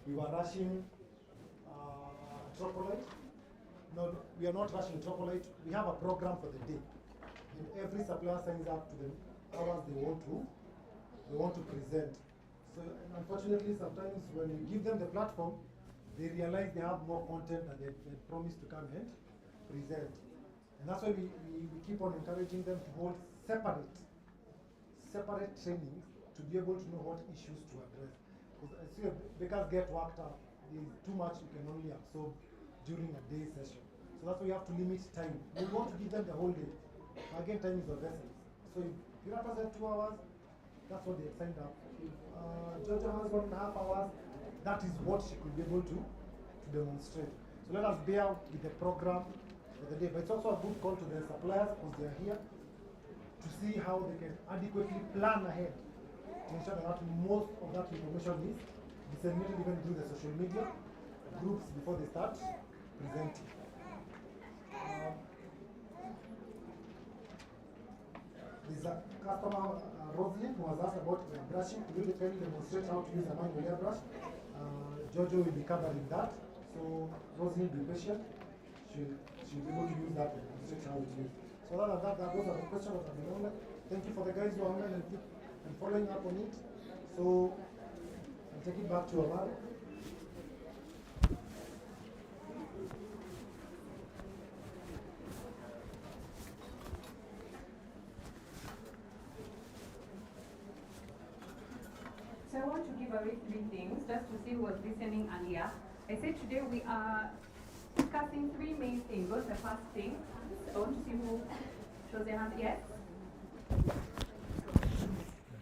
we were rushing Tropolite. No, we are not rushing Tropolite. We have a program for the day. And every supplier signs up to the hours they want to present. So unfortunately, sometimes when you give them the platform, they realize they have more content than they promised to come and present. And that's why we keep on encouraging them to hold separate trainings to be able to know what issues to address. Because I see bakers get worked up. There's too much you can only absorb during a day session. So that's why you have to limit time. We want to give them the whole day. Again, time is of essence. So if you represent 2 hours, that's what they signed up. If Jojo has 1.5 hours, that is what she could be able to demonstrate. So let us bear with the program for the day. But it's also a good call to the suppliers because they are here to see how they can adequately plan ahead to ensure that most of that information is disseminated even through the social media groups before they start presenting. There's a customer, Rosalind, who has asked about brushing. We will demonstrate how to use a manual airbrush. Jojo will be covering that. So Rosalind, be patient. She'll be able to use that and demonstrate how it is. So other than that, those are the questions that have been online. Thank you for the guys who are online and following up on it. So I'll take it back to Omar. So I want to give away 3 things just to see who was listening earlier. I said today we are discussing 3 main things. What's the first thing? I want to see who shows their hand. Yes?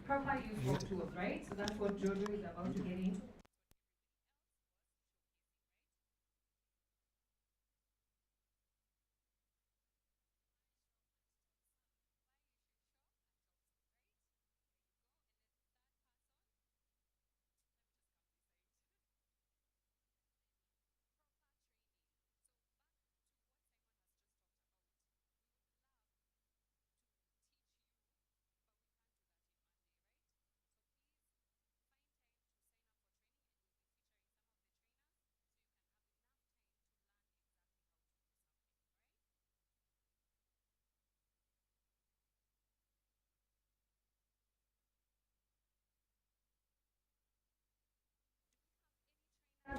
Proper use of tools, right? So that's what Jojo is about to get in.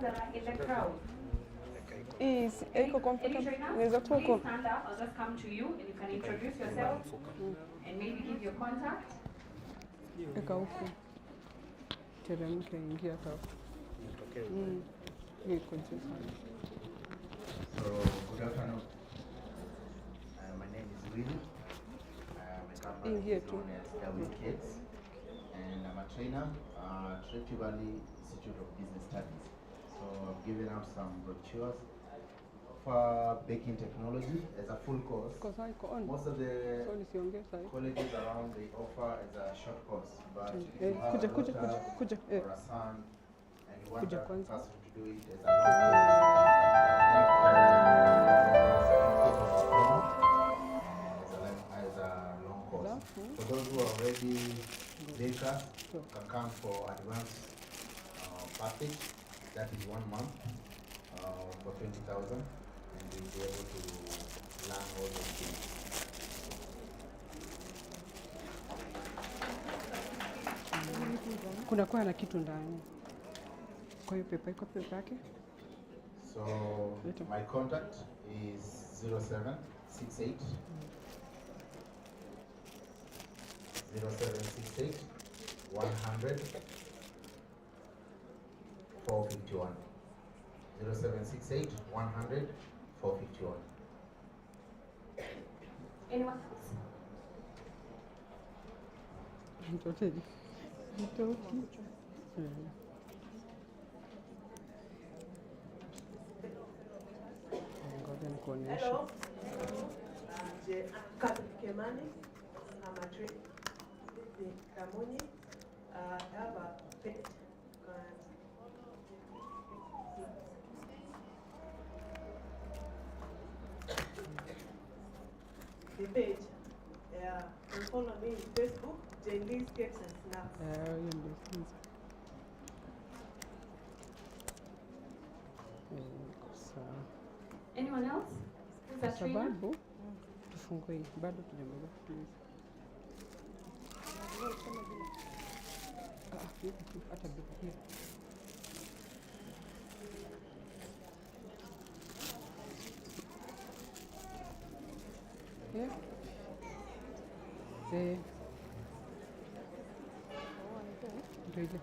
That are in the crowd. Is iko comfortable? Naweza kuwa Please stand up. I'll just come to you and you can introduce yourself and maybe give your contact. eka huku. Teremke ingia hapa. Iko juu sana. So, good afternoon. My name is Lydia. My company is known as BAKERS, and I'm a trainer at Rift Valley Institute of Business Studies. So I've given out some brochures for baking technology as a full course. Most of the colleges around they offer as a short course, but if you have a daughter or a son and you want that person to do it as a long course, for those who are already bakers, can come for advanced package. That is 1 month for 20,000, and we'll be able to learn all those things. Kunakuwa na kitu ndani. Kwa hiyo pepa iko pepa yake. So my contact is 0768 100 451. 0768 100 451. Anyone else? Hello. Kemani. I'm a trainer. Kamoni. I have a pet. The page. Yeah. You can follow me on Facebook, Jenny's Cakes and Snacks. Sawa. Anyone else? Who's a trainer? Sababu tufungue bado tujamaliza kutuliza. Hata bila hiyo. Yeah. Ndio ile.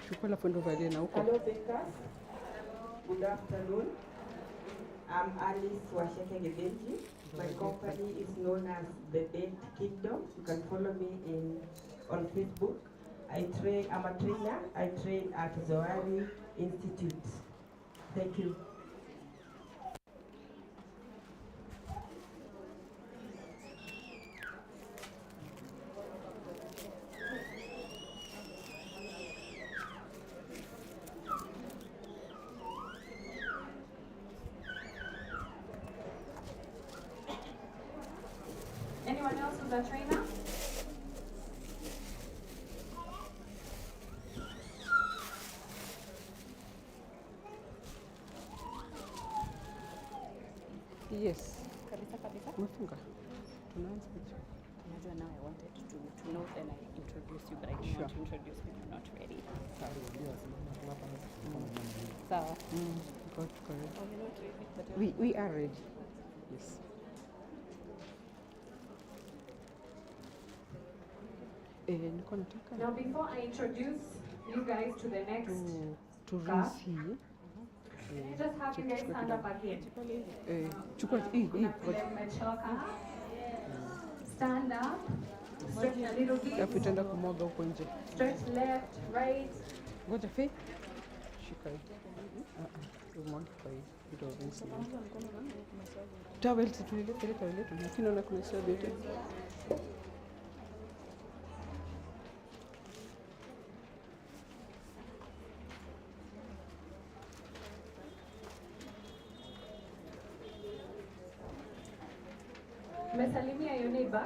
Chukua la fundo valia na huko. Hello, Bakers. Good afternoon. I'm Alice Washeke Gebenji. My company is known as The Baked Kingdom. You can follow me on Facebook. I'm a trainer. I train at Zoari Institute. Thank you. Anyone else who's a trainer? Yes. Kabisa. Umefunga. Tunaanza. Unajua now I wanted to know, then I introduce you, but I didn't want to introduce when you're not ready. Sawa. Got correct. Oh, you're not ready, but you're We are ready. Yes. Niko nataka Now, before I introduce you guys to the next, to Ka? raise hii. just have you guys stand up again. Chukua hii. Kuna vile mmechoka. Stand up. Stretch a little bit. Alafu itaenda kumwaga huko nje. Stretch left, right. Ngoja Faith. Shika hii. Umwage kwa hii. Ndio rinsi. Towel situilete ile towel yetu. Lakini naona kuna sababu yote. Mesalimia your neighbor.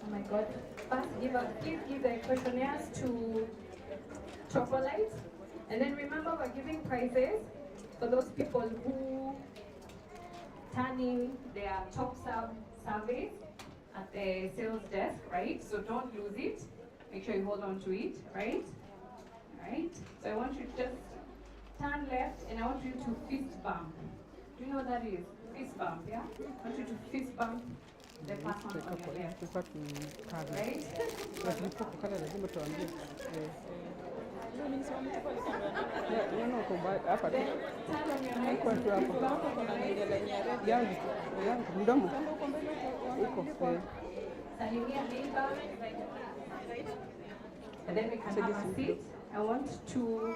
Oh my God. First, please give the questionnaires to Chocolate. And then remember, we're giving prizes for those people who turn in their Topserve surveys at the sales desk, right? So don't lose it. Make sure you hold on to it, right? Right? So I want you to just turn left and I want you to fist bump. Do you know what that is? Fist bump, yeah? I want you to fist bump the person on your left. Tulikuwa tukikala. Right? Lakini kukala lazima tuambie. No, hapa tu. Stand on your neck. Kwa tu hapo. Yangu mdomo. Huko. Salimia neighbor. And then we can have a seat. I want to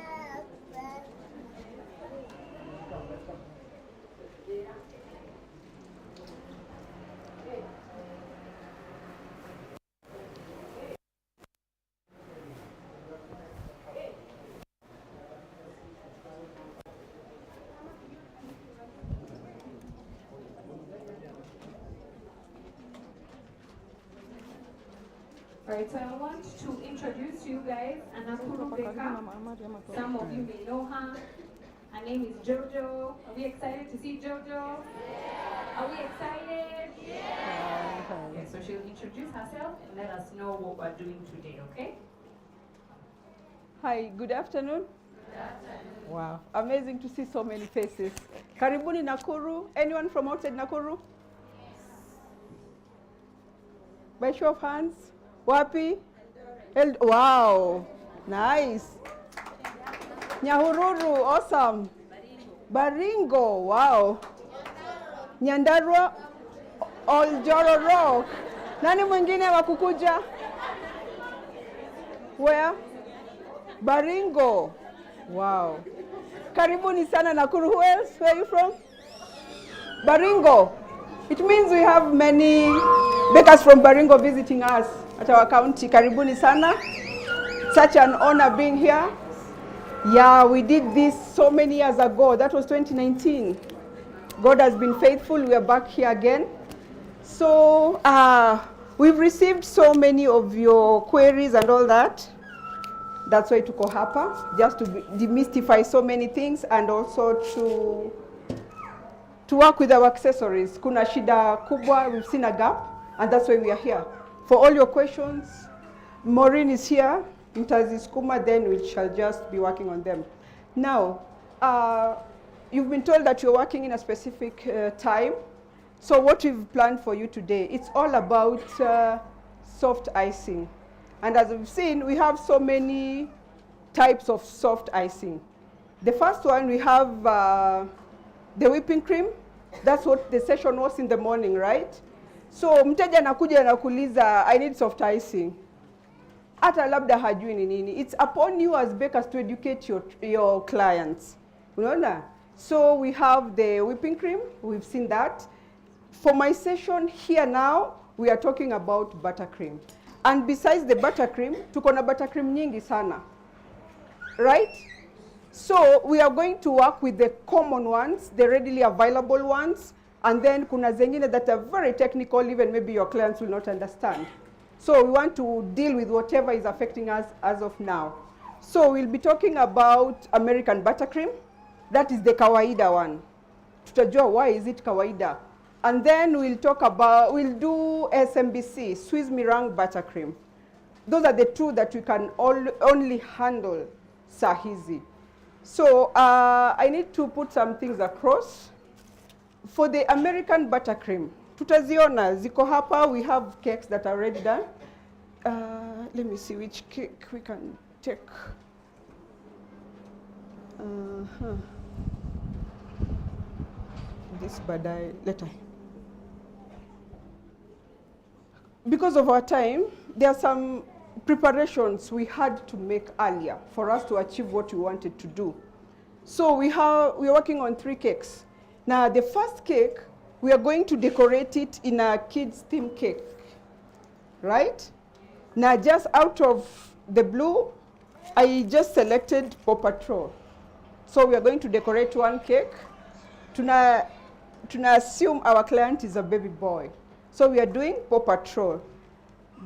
Right, so I want to introduce you guys NAKURU baker. Some of you may know her. Her name is Jojo. Are we excited to see Jojo? Are we excited? Okay, so she'll introduce herself and let us know what we're doing today, okay? Hi, good afternoon. Wow, amazing to see so many faces. Karibuni Nakuru. Anyone from outside Nakuru? By show of hands. Wapi? Wow, nice. Nyahururu, awesome. Baringo, wow. Nyandarua, Oljororo. Nani mwingine wa kukuja? Where? Baringo, wow. Karibuni sana Nakuru. Who else? Where are you from? Baringo. It means we have many bakers from Baringo visiting us at our county. Karibuni sana. Such an honor being here. Yeah, we did this so many years ago. That was 2019. God has been faithful. We are back here again. So we've received so many of your queries and all that. That's why tuko hapa, just to demystify so many things and also to work with our accessories. Kuna shida kubwa, we've seen a gap, and that's why we are here. For all your questions, Maureen is here, mtaziskuma, then we shall just be working on them. Now, you've been told that you're working in a specific time. So what we've planned for you today, it's all about soft icing. And as we've seen, we have so many types of soft icing. The first one, we have the whipping cream. That's what the session was in the morning, right? So mteja anakuja anakuuliza, I need soft icing. Hata labda hajui ni nini. It's upon you as bakers to educate your clients. Unaona? So we have the whipping cream. We've seen that. For my session here now, we are talking about buttercream. And besides the buttercream, tuko na buttercream nyingi sana. Right? So we are going to work with the common ones, the readily available ones, and then kuna zengine that are very technical, even maybe your clients will not understand. So we want to deal with whatever is affecting us as of now. So we'll be talking about American buttercream. That is the kawaida one. Tutajua why is it kawaida. And then we'll do SMBC, Swiss Meringue buttercream. Those are the two that we can only handle sahizi. So I need to put some things across. For the American buttercream, tutaziona ziko hapa. We have cakes that are already done. Let me see which cake we can take. This badai later. Because of our time, there are some preparations we had to make earlier for us to achieve what we wanted to do. So we are working on 3 cakes. Now the first cake, we are going to decorate it in a kids theme cake, right? Now just out of the blue, I just selected Paw Patrol. So we are going to decorate 1 cake. Tuna assume our client is a baby boy. So we are doing Paw Patrol.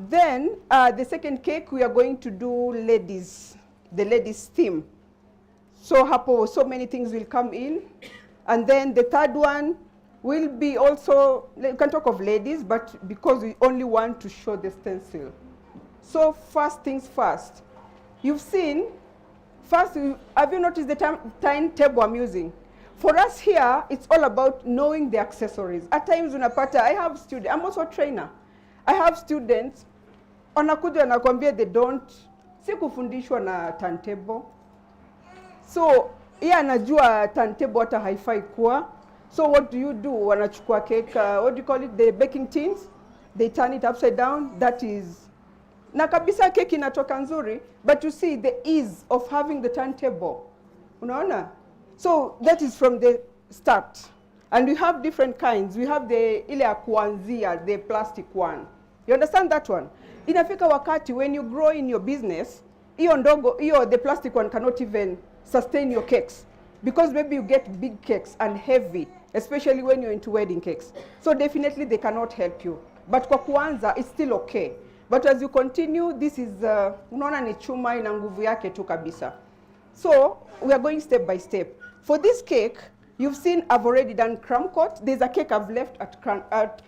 Then the second cake, we are going to do ladies, the ladies theme. So hapo, so many things will come in. And then the third one will be also, you can talk of ladies, but because we only want to show the stencil. So first things first. You've seen, first, have you noticed the timetable I'm using? For us here, it's all about knowing the accessories. At times unapata, I have students, I'm also a trainer. I have students, wanakuja wanakuambia they don't, sikufundishwa na turntable. So, yeye anajua turntable hata haifai kuwa. So what do? Wanachukua cake, what do you call it, the baking tins? They turn it upside down, that is, na kabisa cake inatoka nzuri, but you see the ease of having the turntable. Unaona? So that is from the start. And we have different kinds. We have the ile ya kuanzia, the plastic one. You understand that one? Inafika wakati when you grow in your business, the plastic one cannot even sustain your cakes. Because maybe you get big cakes and heavy, especially when you're into wedding cakes. So definitely they cannot help you. But kwa kuanza, it's still okay. But as you continue, this is, unaona ni chuma ina nguvu yake tu kabisa. So we are going step by step. For this cake, you've seen I've already done crumb coat. There's a cake I've left at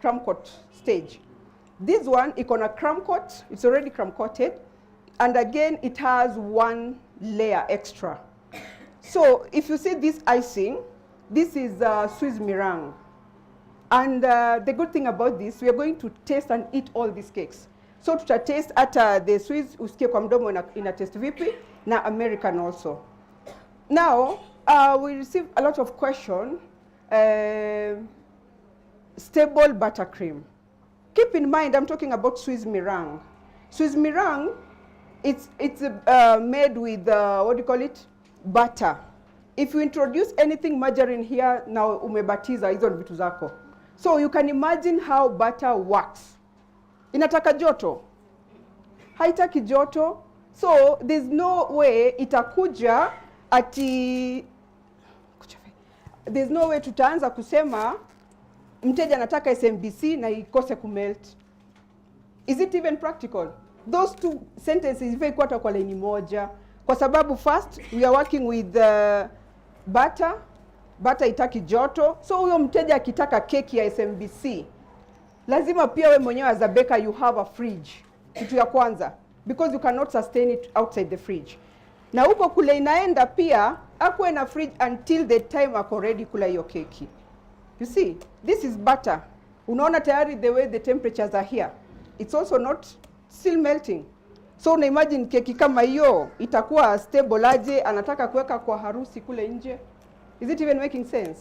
crumb coat stage. This one, it's on a crumb coat. It's already crumb coated. And again, it has 1 layer extra. So if you see this icing, this is Swiss meringue. And the good thing about this, we are going to taste and eat all these cakes. So to taste at the Swiss, usikie kwa mdomo ina taste vipi, na American also. Now, we receive a lot of questions. Stable buttercream. Keep in mind, I'm talking about Swiss meringue. Swiss meringue, it's made with, what do you call it? Butter. If you introduce anything margarine here, now umebatiza hizo vitu zako. So you can imagine how butter works. Inataka joto. Haitaki joto. So there's no way itakuja ati, there's no way tutaanza kusema mteja anataka SMBC na ikose kumelt. Is it even practical? Those 2 sentences ifai kuwa kwa line moja. kwa sababu first we are working with butter. Butter itaki joto. So huyo mteja akitaka keki ya SMBC, lazima pia we mwenyewe as a baker you have a fridge. Kitu ya kwanza, because you cannot sustain it outside the fridge. Na huko kule inaenda pia akuwe na fridge until the time ako ready kula hiyo keki. You see, this is butter. Unaona tayari the way the temperatures are here. It's also not still melting. So una imagine keki kama hiyo itakuwa stable aje, anataka kuweka kwa harusi kule nje. Is it even making sense?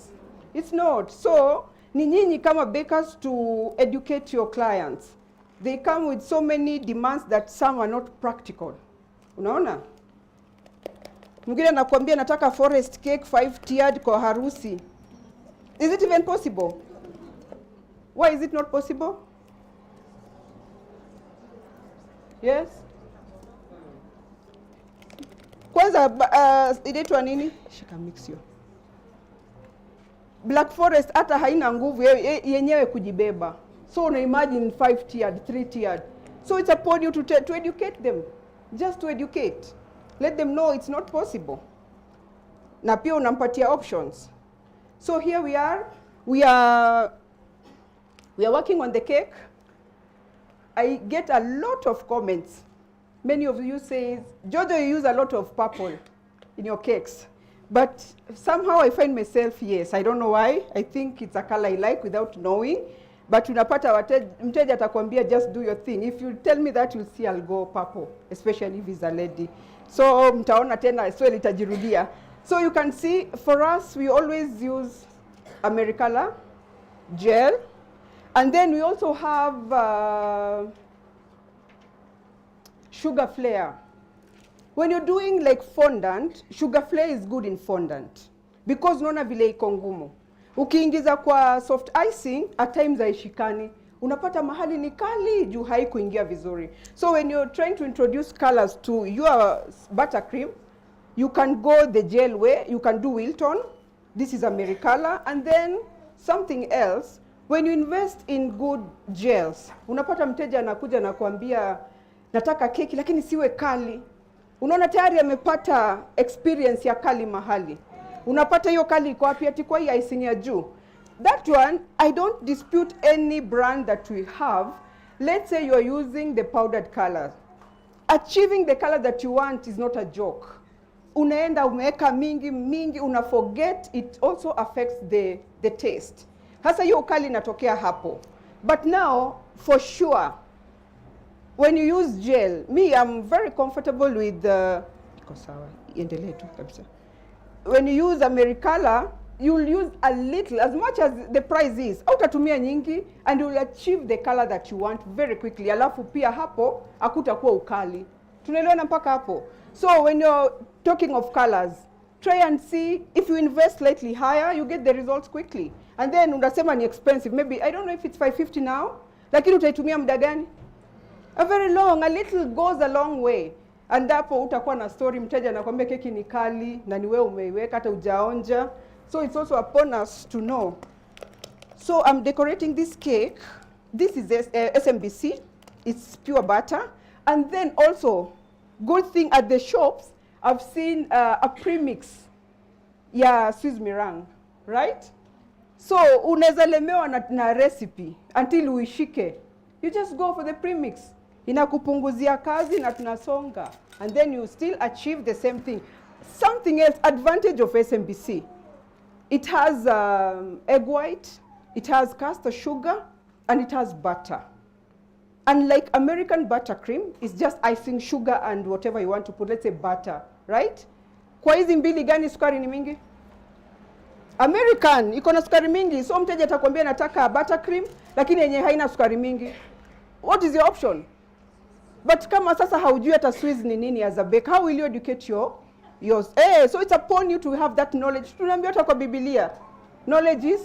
It's not. So ni nyinyi kama bakers to educate your clients. They come with so many demands that some are not practical. Unaona? Mwingine anakuambia nataka forest cake 5 tiered kwa harusi. Is it even possible? Why is it not possible? Yes? Kwanza inaitwa nini? Shika mix hiyo. Black Forest hata haina nguvu yenyewe kujibeba. So una imagine 5 tiered, 3 tiered. So it's upon you to educate them. Just to educate. Let them know it's not possible. Na pia unampatia options. So here we are working on the cake. I get a lot of comments. Many of you say, Jojo, you use a lot of purple in your cakes. But somehow I find myself, yes, I don't know why. I think it's a color I like without knowing. But unapata mteja atakwambia just do your thing. If you tell me that, you'll see I'll go purple, especially if it's a lady. So mtaona tena swali itajirudia. So you can see, for us, we always use Americala gel. And then we also have sugar flare. When you're doing like fondant, sugar flare is good in fondant. Because unaona vile iko ngumu. Ukiingiza kwa soft icing, at times haishikani. Unapata mahali ni kali, juu haikuingia vizuri. So when you're trying to introduce colors to your buttercream, you can go the gel way, you can do Wilton. This is Americala. And then something else, when you invest in good gels, unapata mteja anakuja na kuambia nataka keki lakini siwe kali. Unaona tayari amepata experience ya kali mahali. Unapata hiyo kali iko wapi ati kwa hii icing ya juu. That one, I don't dispute any brand that we have. Let's say you are using the powdered color. Achieving the color that you want is not a joke. Unaenda umeweka mingi, una forget, it also affects the taste. Hasa hiyo ukali inatokea hapo. But now, for sure, when you use gel, me, I'm very comfortable with the... When you use Americala, you'll use a little, as much as the price is. Hautatumia nyingi, and you'll achieve the color that you want very quickly. Alafu pia hapo, hakutakuwa ukali. Tunaelewana mpaka hapo. So when you're talking of colors, try and see, if you invest slightly higher, you get the results quickly. And then unasema ni expensive. Maybe, I don't know if it's 550 now, lakini utaitumia muda gani? A very long, a little goes a long way. And hapo utakuwa na story, mteja anakuambia keki ni kali, na ni wewe umeiweka hata hujaonja. So it's also upon us to know. So I'm decorating this cake. This is SMBC. It's pure butter. And then also, good thing at the shops, I've seen a premix. Yeah, Swiss meringue, right? So unaweza lemewa na recipe until uishike. You just go for the premix. Inakupunguzia kazi na tunasonga. And then you still achieve the same thing. Something else, advantage of SMBC. It has egg white, it has castor sugar, and it has butter. Unlike American buttercream, it's just icing, sugar, and whatever you want to put. Let's say butter, right? Kwa hizi mbili gani sukari ni mingi? American, iko na sukari mingi. So mteja atakwambia nataka buttercream, lakini yenye haina sukari mingi. What is your option? But kama sasa haujui hata Swiss ni nini as a baker, how will you educate yours? So it's upon you to have that knowledge. Tunaambia hata kwa Biblia. Knowledge is?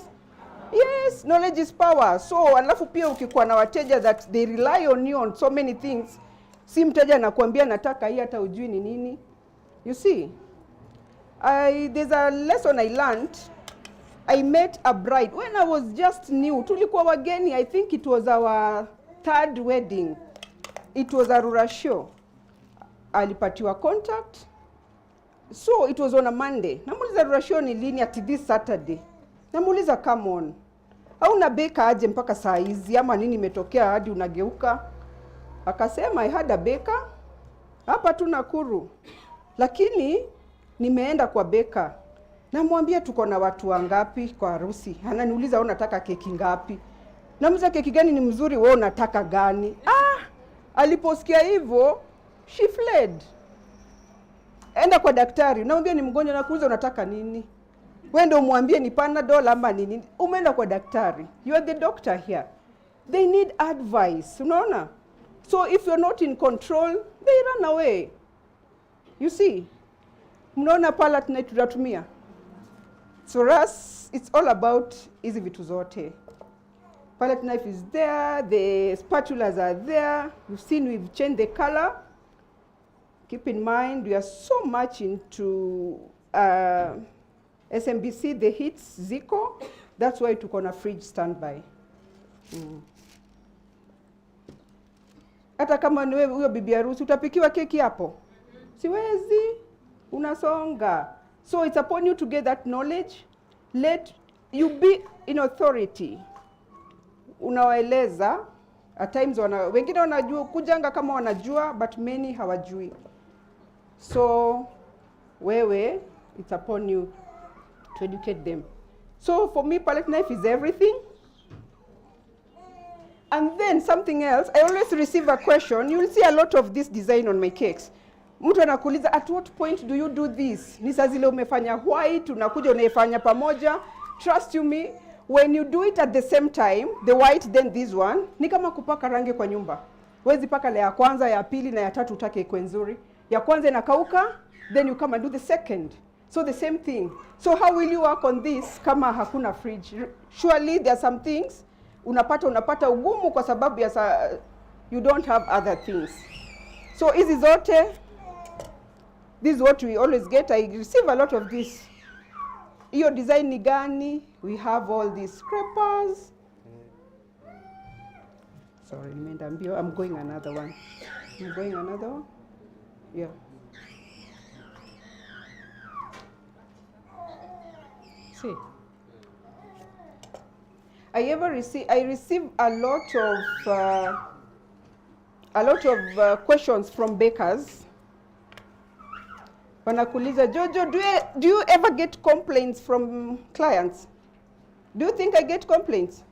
Yes, knowledge is power. So alafu pia ukikuwa na wateja that they rely on you on so many things, si mteja anakuambia nataka hii hata hujui ni nini. You see? There's a lesson I learned. I met a bride when I was just new. Tulikuwa wageni, I think it was our 3rd wedding. It was a rural show. Alipatiwa contact, So it was on a Monday. Namuuliza ratio ni lini? Ati this Saturday. Namuuliza come on. Au na beka aje mpaka saa hizi ama nini imetokea hadi unageuka? Akasema I had a baker hapa tu Nakuru. Lakini nimeenda kwa beka. Namwambia tuko na watu wangapi kwa harusi. Ananiuliza unataka keki ngapi? Namuuliza keki gani ni mzuri, wewe unataka gani? Aliposikia hivyo, she fled. Enda kwa daktari. Namwambia ni mgonjwa, nakuuliza unataka nini? Wewe ndio umwambie ni Panadol ama nini? Umeenda kwa daktari. You are the doctor here. They need advice. Unaona? So if you're not in control, they run away. You see? Mnaona pala tunatumia. So us, it's all about hizi vitu zote. Palette knife is there, the spatulas are there. You've seen we've changed the color. Keep in mind, we are so much into SMBC, the hits, Zico. That's why tuko na fridge standby. Hata kama ni wewe huyo bibi harusi utapikiwa keki hapo? Siwezi. Unasonga. So it's upon you to get that knowledge. Let you be in authority. Unawaeleza, at times wengine wanajua kujanga kama wanajua, but many hawajui. So wewe, it's upon you to educate them. So for me, palette knife is everything. And then something else, I always receive a question. You will see a lot of this design on my cakes. Mtu anakuuliza, at what point do you do this? Ni saa zile umefanya white, unakuja unaifanya pamoja. Trust you me, when you do it at the same time, the white then this one, ni kama kupaka rangi kwa nyumba. Wezi paka la ya kwanza, ya pili na ya tatu utake ikuwe nzuri. Ya kwanza inakauka, then you come and do the second. So the same thing. So how will you work on this kama hakuna fridge? Surely there are some things unapata ugumu kwa sababu ya you don't have other things. So hizi zote, this is what we always get. I receive a lot of this. Iyo design ni gani? We have all these scrapers. Sorry, nimeenda mbio. I'm going another one. I'm going another one. Yeah. See. I receive a lot of questions from bakers. Wanakuuliza, Jojo, do you ever get complaints from clients? Do you think I get complaints?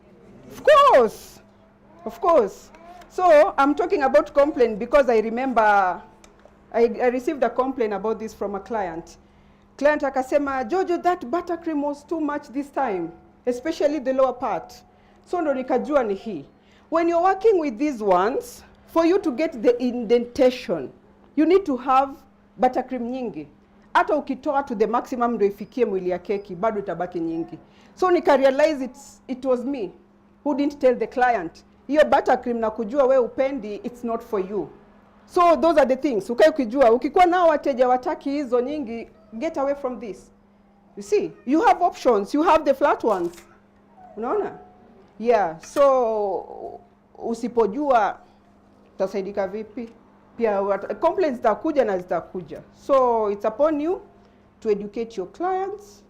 Of course. Of course. So I'm talking about complaint because I remember I received a complaint about this from a client. Client akasema, Jojo, that buttercream was too much this time, especially the lower part. So ndo nikajua ni hii. When you're working with these ones, for you to get the indentation, you need to have buttercream nyingi. Hata ukitoa to the maximum ndo ifikie mwili ya keki, bado itabaki nyingi. So nika realize it was me who didn't tell the client. Hiyo buttercream na kujua we upendi, it's not for you. So those are the things. Ukae ukijua, ukikuwa nao wateja wataki hizo nyingi, get away from this. You see, you have options. You have the flat ones. Unaona? Yeah, so usipojua utasaidika vipi? Pia complaints zitakuja na zitakuja. So it's upon you to educate your clients.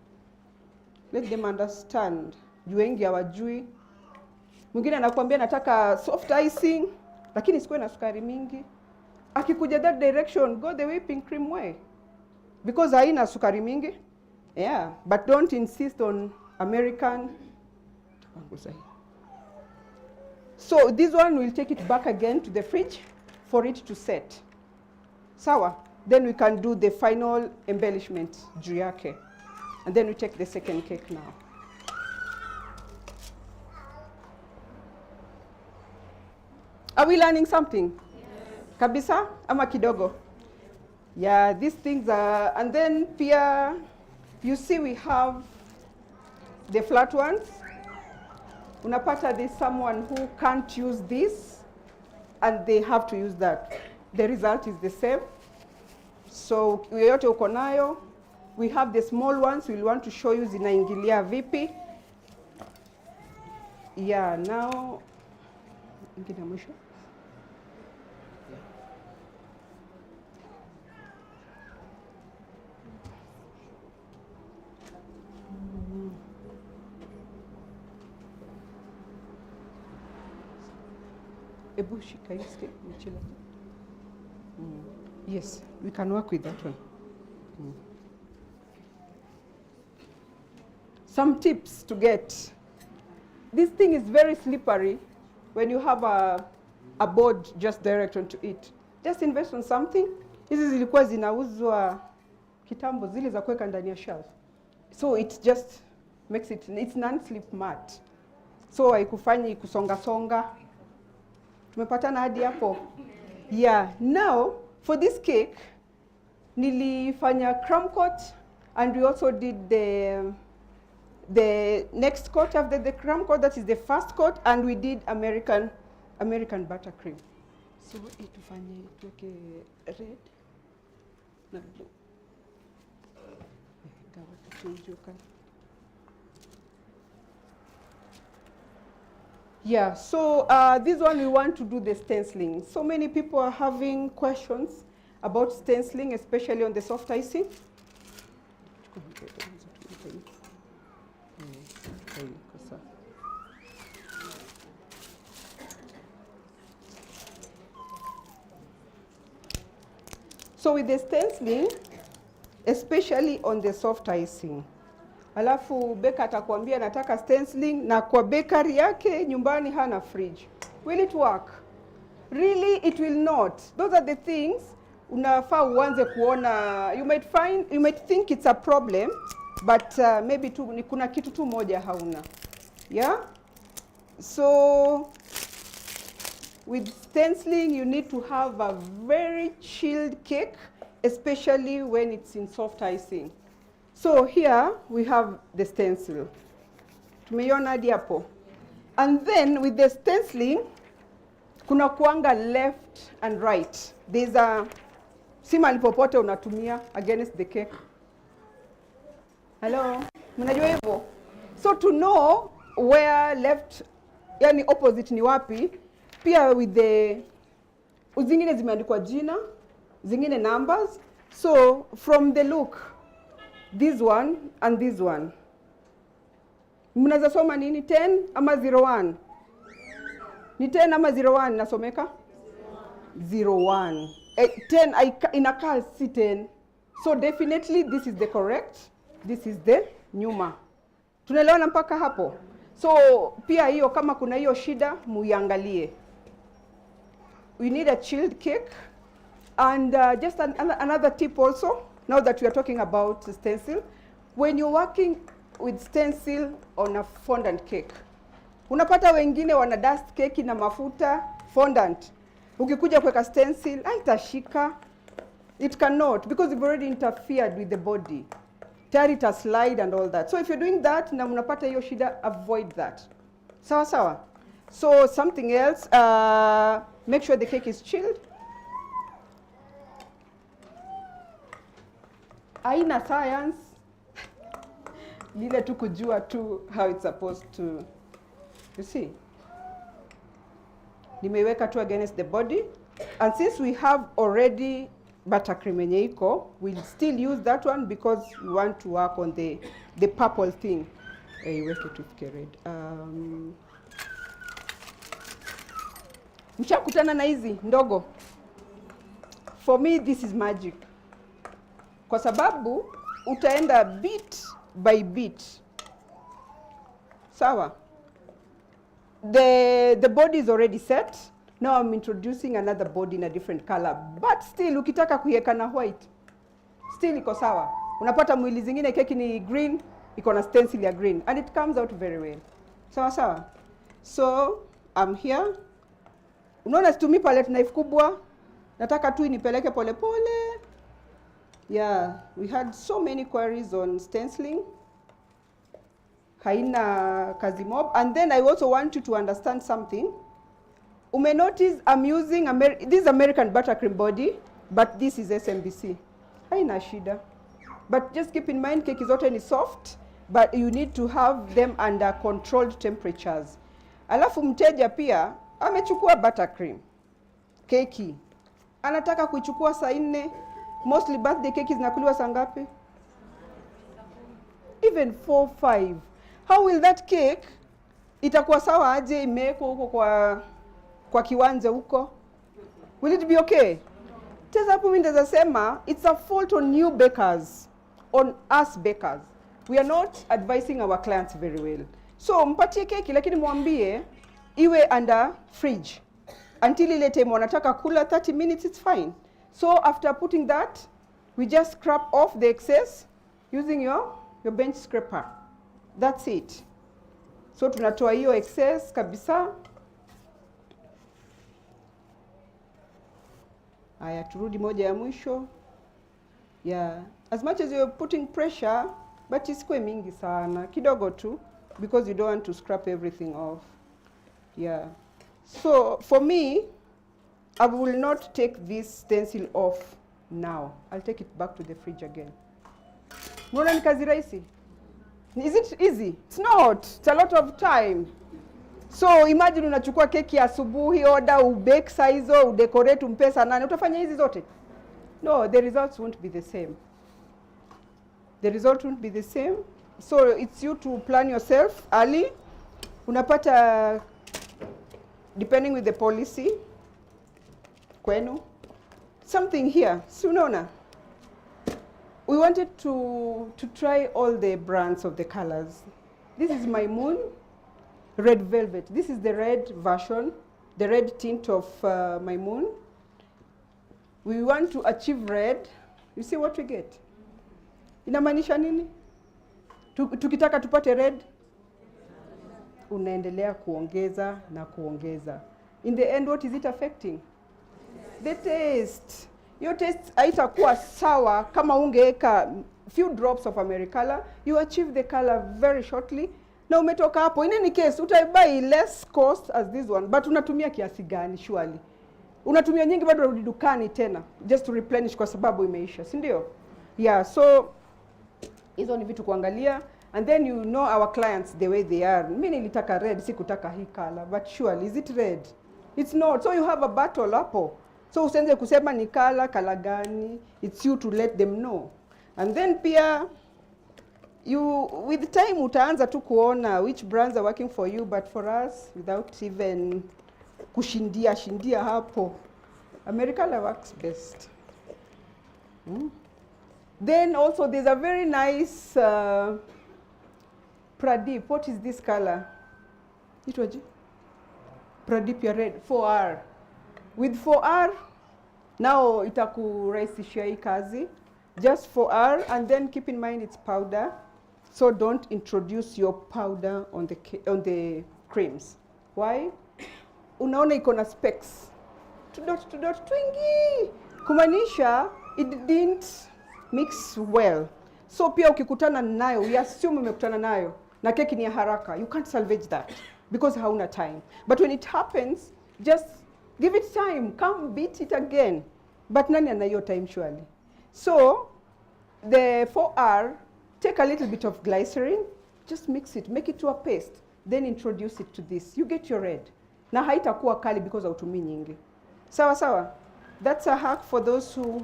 Let them understand. Juu wengi hawajui. Mwingine anakuambia nataka soft icing, lakini sikuwe na sukari mingi. Akikuja that direction, go the whipping cream way. Because haina sukari mingi. Yeah, but don't insist on American. So this one, we'll take it back again to the fridge for it to set. Sawa? Then we can do the final embellishment juu yake. And then we take the second cake now. Are we learning something? Yes. Kabisa? Ama kidogo? Yeah, these things are, and then pia, you see we have the flat ones. Unapata there's someone who can't use this, and they have to use that. The result is the same. So, yoyote uko nayo, we have the small ones, we'll want to show you zinaingilia vipi. Yeah, now, ingine mwisho. Ebu shika iske mchila. Yes, we can work with that one. Some tips to get. This thing is very slippery when you have a board just direct onto it. Just invest on something. Hizi zilikuwa zinauzwa kitambo, zile za kuweka ndani ya shelf. So it just makes it's non-slip mat. So haikufanyi kusonga songa. Tumepatana hadi hapo. Yeah, now for this cake, nilifanya crumb coat, and we also did the next coat after the crumb coat, that is the first coat, and we did American buttercream. So itufanye tuweke red na blue. Yeah, so this one we want to do the stenciling. So many people are having questions about stenciling, especially on the soft icing. So with the stenciling, especially on the soft icing, alafu beka atakwambia nataka stenciling na kwa bakery yake nyumbani hana fridge. Will it work? Really, it will not. Those are the things unafaa uanze kuona. You might think it's a problem, but maybe kuna kitu tu moja hauna. Yeah? So with stenciling, you need to have a very chilled cake, especially when it's in soft icing. So here we have the stencil. Tumeiona hadi hapo. And then with the stenciling, kuna kuanga left and right. There's a sima popote unatumia against the cake. Hello? Mnajua hivyo? So to know where left, yani opposite ni wapi, pia with the zingine zimeandikwa jina, zingine numbers. So from the look, this one and this one, mnaweza soma nini? 10 ama 01? Ni 10 ama 01 nasomeka? 01. 10 inakaa si 10. So definitely this is the correct, this is the nyuma. Tunaelewana mpaka hapo? So pia hiyo kama kuna hiyo shida muiangalie. We need a chilled cake. And just another tip also, now that we are talking about stencil, when you're working with stencil on a fondant cake, unapata wengine wana dust cake na mafuta fondant. Ukikuja kuweka stencil, haitashika. It cannot, because you've already interfered with the body. Tayari ita slide and all that. So if you're doing that na unapata hiyo shida, avoid that. Sawa sawa. So something else, make sure the cake is chilled. Haina science. Lile tu kujua tu how it's supposed to. You see? Nimeweka tu against the body. And since we have already buttercream yenye iko, we'll still use that one because we want to work on the purple thing. Iweke tu ifike red. Mshakutana na hizi ndogo. For me this is magic. Kwa sababu utaenda bit by bit. Sawa? The body is already set. Now I'm introducing another body in a different color. But still ukitaka kuiweka na white, still iko sawa. Unapata mwili zingine keki ni green, iko na stencil ya green, and it comes out very well. Sawa sawa. So I'm here. Unaona situmii palette knife kubwa. Nataka tu inipeleke pole pole. Yeah, we had so many queries on stenciling. Haina kazi mob. And then I also want you to understand something. Ume notice I'm using this American buttercream body, but this is SMBC. Haina shida. But just keep in mind, cake zote ni soft, but you need to have them under controlled temperatures. Alafu mteja pia amechukua buttercream keki, anataka kuichukua saa 4. Mostly birthday cake zinakuliwa saa ngapi? Even 4, 5. How will that cake itakuwa sawa aje imewekwa huko kwa kiwanja huko. Will it be okay? Sasa hapo mimi ndaweza sema it's a fault on you bakers, on us bakers. We are not advising our clients very well. So mpatie keki lakini mwambie iwe under fridge until ile time wanataka kula 30 minutes, it's fine. So after putting that, we just scrap off the excess using your bench scraper. That's it. So tunatoa hiyo excess kabisa. Haya, turudi moja ya mwisho. Yeah, as much as you're putting pressure, but isikwe mingi sana, kidogo tu, because you don't want to scrap everything off. Yeah. So for me, I will not take this stencil off now. I'll take it back to the fridge again. Mbona ni kazi rahisi? Is it easy? It's not. It's a lot of time. So imagine unachukua keki asubuhi, order, ubake saa hizo, udecorate, umpe saa 8. Utafanya hizi zote? No, the results won't be the same. The result won't be the same. So it's you to plan yourself early. Unapata, depending with the policy, kwenu, something here. Si unaona? We wanted to try all the brands of the colors. This is my moon, red velvet. This is the red version, the red tint of my moon. We want to achieve red. You see what we get? Inamaanisha nini? Tukitaka tupate red, unaendelea kuongeza na kuongeza. In the end, what is it affecting? The taste. Your taste haitakuwa sawa kama ungeweka few drops of Americala. You achieve the color very shortly. Na umetoka hapo. In any case, utaibuy less cost as this one, but unatumia kiasi gani surely? Unatumia nyingi bado urudi dukani tena just to replenish kwa sababu imeisha, si ndio? Yeah, so hizo ni vitu kuangalia, and then you know our clients the way they are. Mimi nilitaka red, sikutaka hii color, but surely is it red? It's not. So you have a battle hapo. So usianze kusema ni color gani. It's you to let them know. And then pia you with time utaanza tu kuona which brands are working for you, but for us without even kushindia hapo, Americala works best. Then also there's a very nice Pradeep. What is this color? Itwaje? Pradeep ya red 4R. With 4R now itakurahisishia hii kazi. Just 4R, and then keep in mind it's powder. So don't introduce your powder on the creams. Why? Unaona iko na specks. Tudot twingi. Kumaanisha it didn't mix well. So pia ukikutana nayo, we assume umekutana nayo na keki ni ya haraka. You can't salvage that because hauna time. But when it happens, just give it time. Come beat it again. But nani ana hiyo time surely? So the 4R, take a little bit of glycerin, just mix it, make it to a paste, then introduce it to this. You get your red. Na haitakuwa kali because hautumii nyingi. Sawa sawa. That's a hack for those who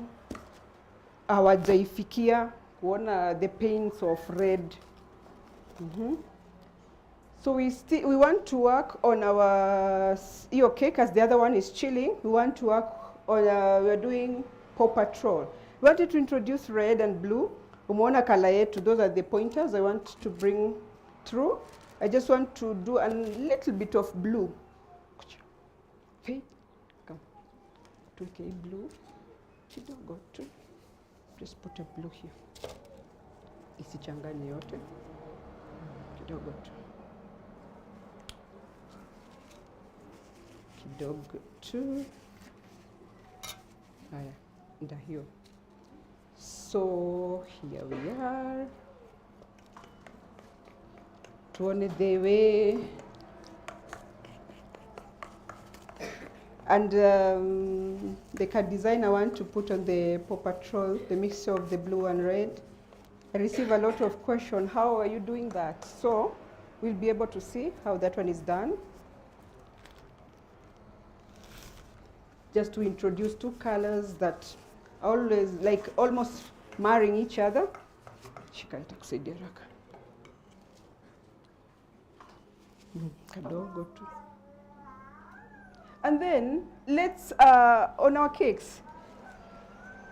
hawajaifikia kuona the pains of red. So we want to work on our cake as the other one is chilling. We want to work on we're doing Paw Patrol. We wanted to introduce red and blue. Umeona color yetu, those are the pointers I want to bring through. I just want to do a little bit of blue. Okay, come. Okay, blue. Kidogo tu. Just put a blue here. Isichanganye yote. Kidogo tu. Kidogo tu. Haya, ndio hiyo. So here we are. Tuone the way. And the card design I want to put on the Paw Patrol, the mixture of the blue and red. I receive a lot of questions, how are you doing that? So we'll be able to see how that one is done. Just to introduce two colors that always, like almost marrying each other. Shika itakusaidia haraka. Kadogo tu. And then let's, on our cakes,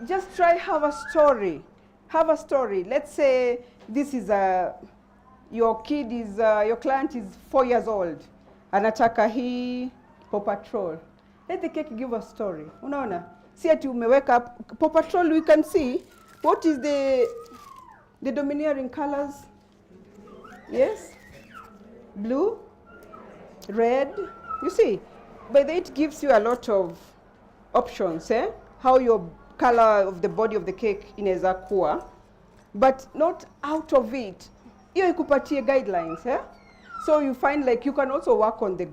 just try have a story. Have a story. Let's say this is your kid is, your client is 4 years old. Anataka hii Paw Patrol. Let the cake give a story. Unaona? See ati umeweka Paw Patrol, we can see what is the domineering colors. Yes? Blue, red. You see? By the way, it gives you a lot of options, eh? How your color of the body of the cake inaweza kuwa, but not out of it. Hiyo ikupatie guidelines, eh? So you find like you can also work on the